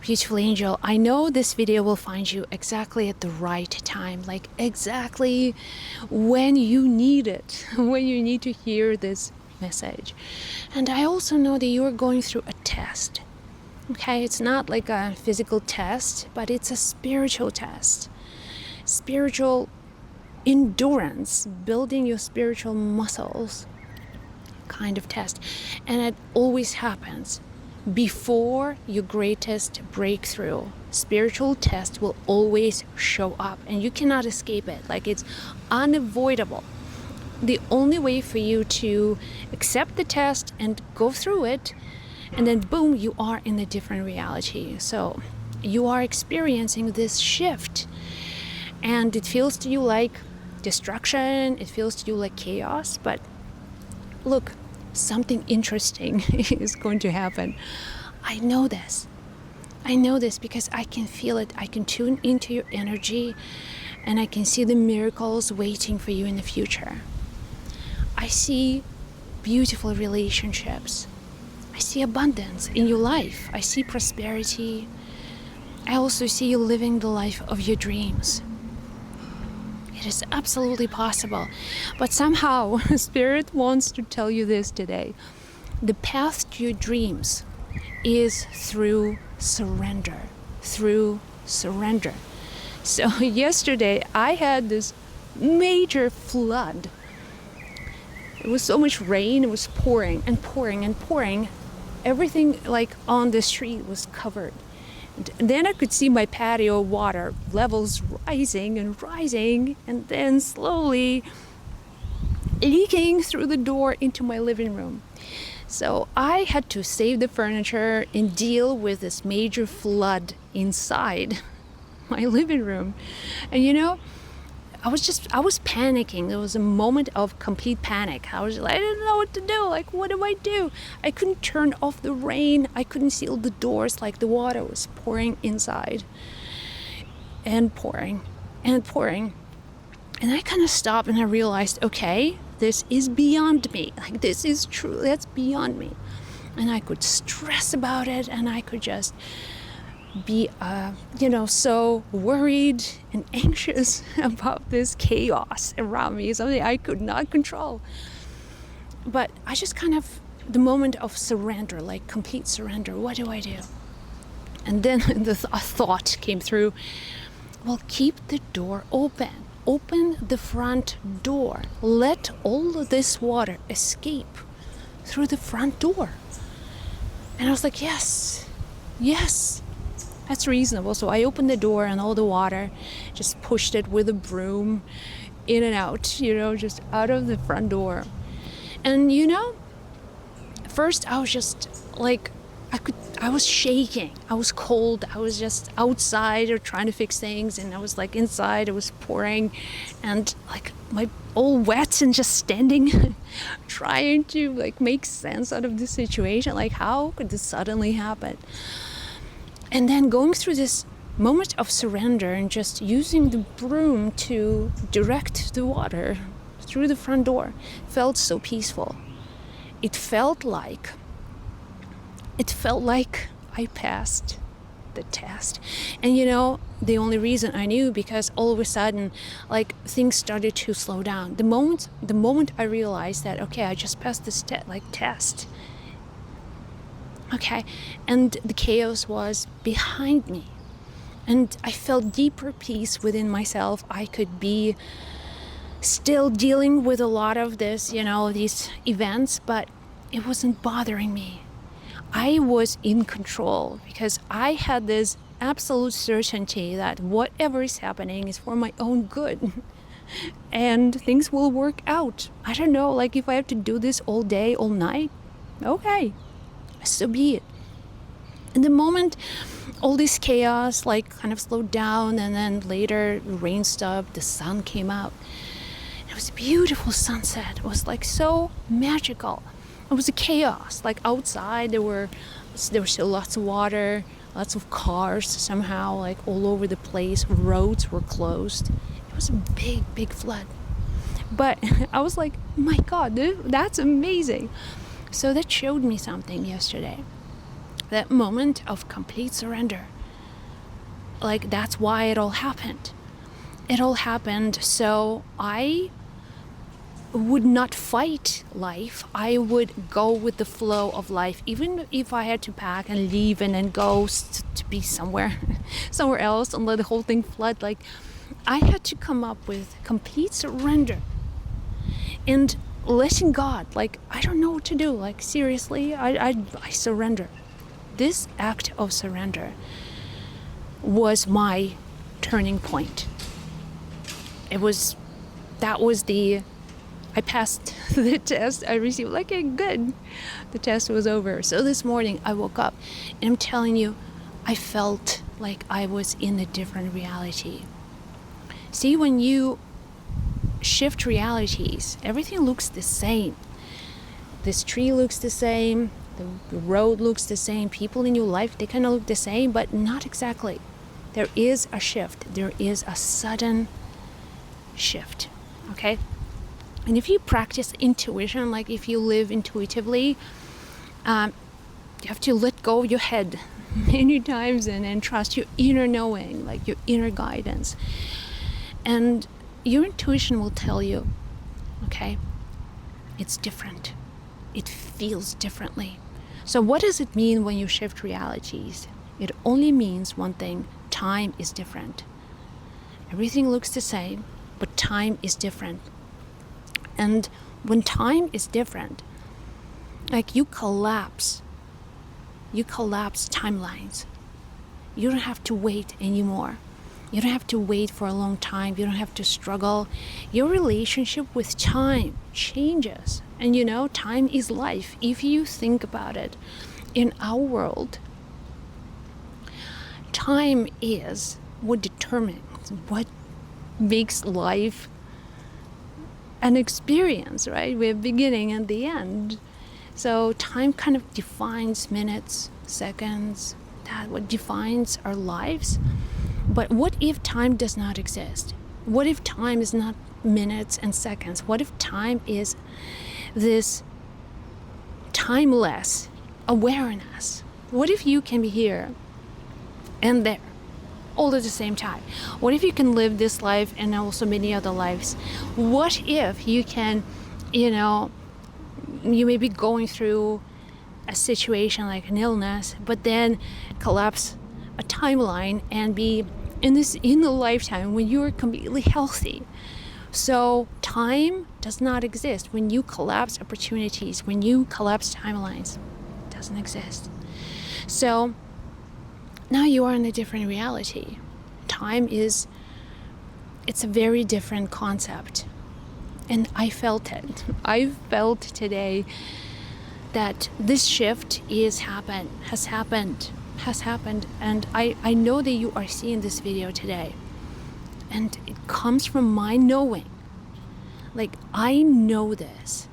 beautiful angel. I know this video will find you exactly at the right time, like exactly when you need it, when you need to hear this message. And I also know that you are going through a test. Okay, it's not like a physical test, but it's a spiritual test. Spiritual endurance, building your spiritual muscles kind of test. And it always happens before your greatest breakthrough. Spiritual test will always show up and you cannot escape it. Like, it's unavoidable. The only way for you to accept the test and go through it, and then boom, you are in a different reality. So you are experiencing this shift, and it feels to you like destruction, it feels to you like chaos, but look, something interesting is going to happen. I know this because I can feel it. I can tune into your energy, and I can see the miracles waiting for you in the future. I see beautiful relationships. I see abundance in your life. I see prosperity. I also see you living the life of your dreams. It is absolutely possible. But somehow, Spirit wants to tell you this today. The path to your dreams is through surrender. Through surrender. So yesterday, I had this major flood. It was so much rain, it was pouring and pouring and pouring. Everything like on the street was covered. And then I could see my patio water levels rising and rising, and then slowly leaking through the door into my living room. So I had to save the furniture and deal with this major flood inside my living room. And you know, I was panicking. There was a moment of complete panic. I didn't know what to do. Like, what do I do? I couldn't turn off the rain. I couldn't seal the doors. Like, the water was pouring inside and pouring and pouring. And I kind of stopped and I realized, okay, this is beyond me. Like, this is true. That's beyond me. And I could stress about it, and I could just be so worried and anxious about this chaos around me, something I could not control. But I just kind of, the moment of surrender, like complete surrender, what do I do? And then a thought came through, well, keep the door open the front door, let all of this water escape through the front door. And I was like, yes, that's reasonable. So I opened the door, and all the water just pushed it with a broom in and out, just out of the front door. And first I was just like, I was shaking. I was cold. I was just outside or trying to fix things, and I was like inside, it was pouring, and like my all wet and just standing trying to like make sense out of the situation. Like, how could this suddenly happen? And then going through this moment of surrender and just using the broom to direct the water through the front door felt so peaceful. It felt like I passed the test. And the only reason I knew, because all of a sudden, like, things started to slow down. The moment I realized that, okay, I just passed this test. Okay, and the chaos was behind me, and I felt deeper peace within myself. I could be still dealing with a lot of this, these events, but it wasn't bothering me. I was in control because I had this absolute certainty that whatever is happening is for my own good and things will work out. I don't know, like, if I have to do this all day, all night, okay, so be it. In the moment, all this chaos like kind of slowed down, and then later the rain stopped, the sun came out. It was a beautiful sunset. It was like so magical. It was a chaos. Like, outside there were still lots of water, lots of cars somehow, like all over the place. Roads were closed. It was a big flood. But I was like, my God, that's amazing. So that showed me something yesterday. That moment of complete surrender. Like, that's why it all happened. It all happened so I would not fight life. I would go with the flow of life, even if I had to pack and leave and then go to be somewhere else and let the whole thing flood. Like, I had to come up with complete surrender and letting God, like, I don't know what to do. Like, seriously, I surrender. This act of surrender was my turning point. I passed the test. I received, like, a good. The test was over. So this morning I woke up and I'm telling you, I felt like I was in a different reality. See, when you shift realities, everything looks the same. This tree looks the same, the road looks the same, people in your life, they kind of look the same, but not exactly. There is a shift. There is a sudden shift, okay? And if you practice intuition, like if you live intuitively, you have to let go of your head many times and trust your inner knowing, like your inner guidance. And your intuition will tell you, okay, it's different. It feels differently. So what does it mean when you shift realities? It only means one thing: time is different. Everything looks the same, but time is different. And when time is different, like, you collapse timelines. You don't have to wait anymore. You don't have to wait for a long time. You don't have to struggle. Your relationship with time changes. And you know, time is life. If you think about it, in our world, time is what determines, what makes life an experience, right? We have beginning and the end. So time kind of defines minutes, seconds, that what defines our lives. But what if time does not exist? What if time is not minutes and seconds? What if time is this timeless awareness? What if you can be here and there all at the same time? What if you can live this life and also many other lives? What if you can, you may be going through a situation like an illness, but then collapse a timeline and be in the lifetime when you're completely healthy. So time does not exist when you collapse opportunities, when you collapse timelines. It doesn't exist. So now you are in a different reality. It's a very different concept. And I felt it. I felt today that this shift has happened. And I know that you are seeing this video today. And it comes from my knowing. Like, I know this.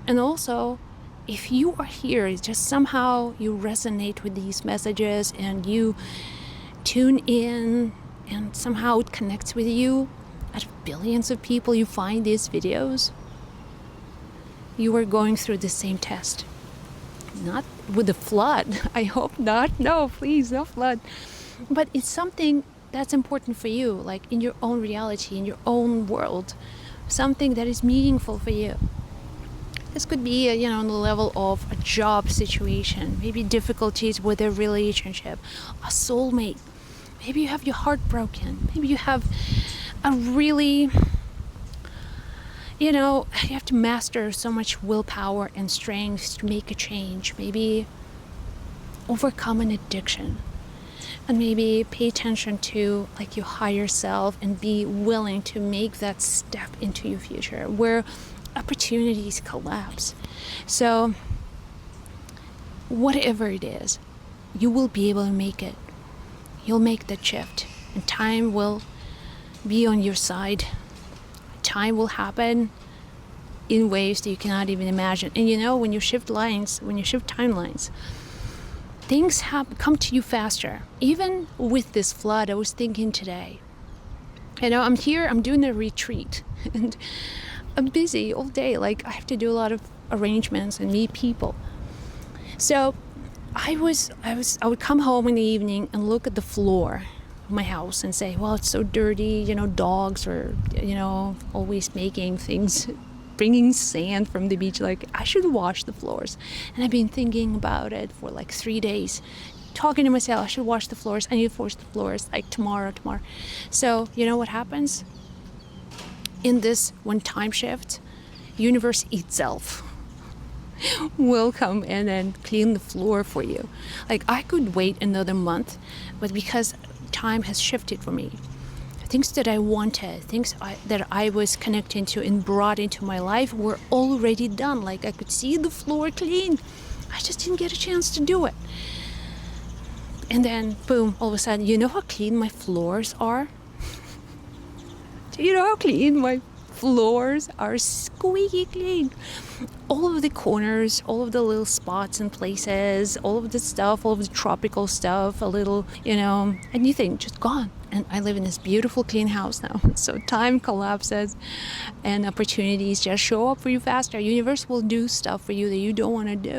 And also, if you are here, it's just somehow you resonate with these messages and you tune in and somehow it connects with you. Out of billions of people you find these videos, you are going through the same test. Not with the flood. I hope not. No, please, no flood. But it's something that's important for you, like in your own reality, in your own world. Something that is meaningful for you. This could be, on the level of a job situation, maybe difficulties with a relationship, a soulmate. Maybe you have your heart broken. Maybe you have a really, you have to master so much willpower and strength to make a change. Maybe overcome an addiction. And maybe pay attention to, like, your higher self and be willing to make that step into your future where opportunities collapse. So whatever it is, you will be able to make it. You'll make that shift, and time will be on your side. Time will happen in ways that you cannot even imagine. And when you shift timelines, things come to you faster. Even with this flood, I was thinking today, I'm here, I'm doing a retreat, and I'm busy all day. Like, I have to do a lot of arrangements and meet people. So I would come home in the evening and look at the floor my house and say, well, it's so dirty, dogs are, always making things, bringing sand from the beach. Like, I should wash the floors. And I've been thinking about it for like 3 days, talking to myself, I should wash the floors. I need to wash the floors like tomorrow. So, you know what happens? In this one time shift, universe itself will come in and clean the floor for you. Like, I could wait another month, but because time has shifted for me, things that I wanted, that I was connecting to and brought into my life were already done. Like, I could see the floor clean. I just didn't get a chance to do it. And then, boom, all of a sudden, you know how clean my floors are? Do you know how clean my floors are? Squeaky clean. All of the corners, all of the little spots and places, all of the stuff, all of the tropical stuff, a little, anything, just gone. And I live in this beautiful, clean house now. So time collapses and opportunities just show up for you faster. Universe will do stuff for you that you don't want to do.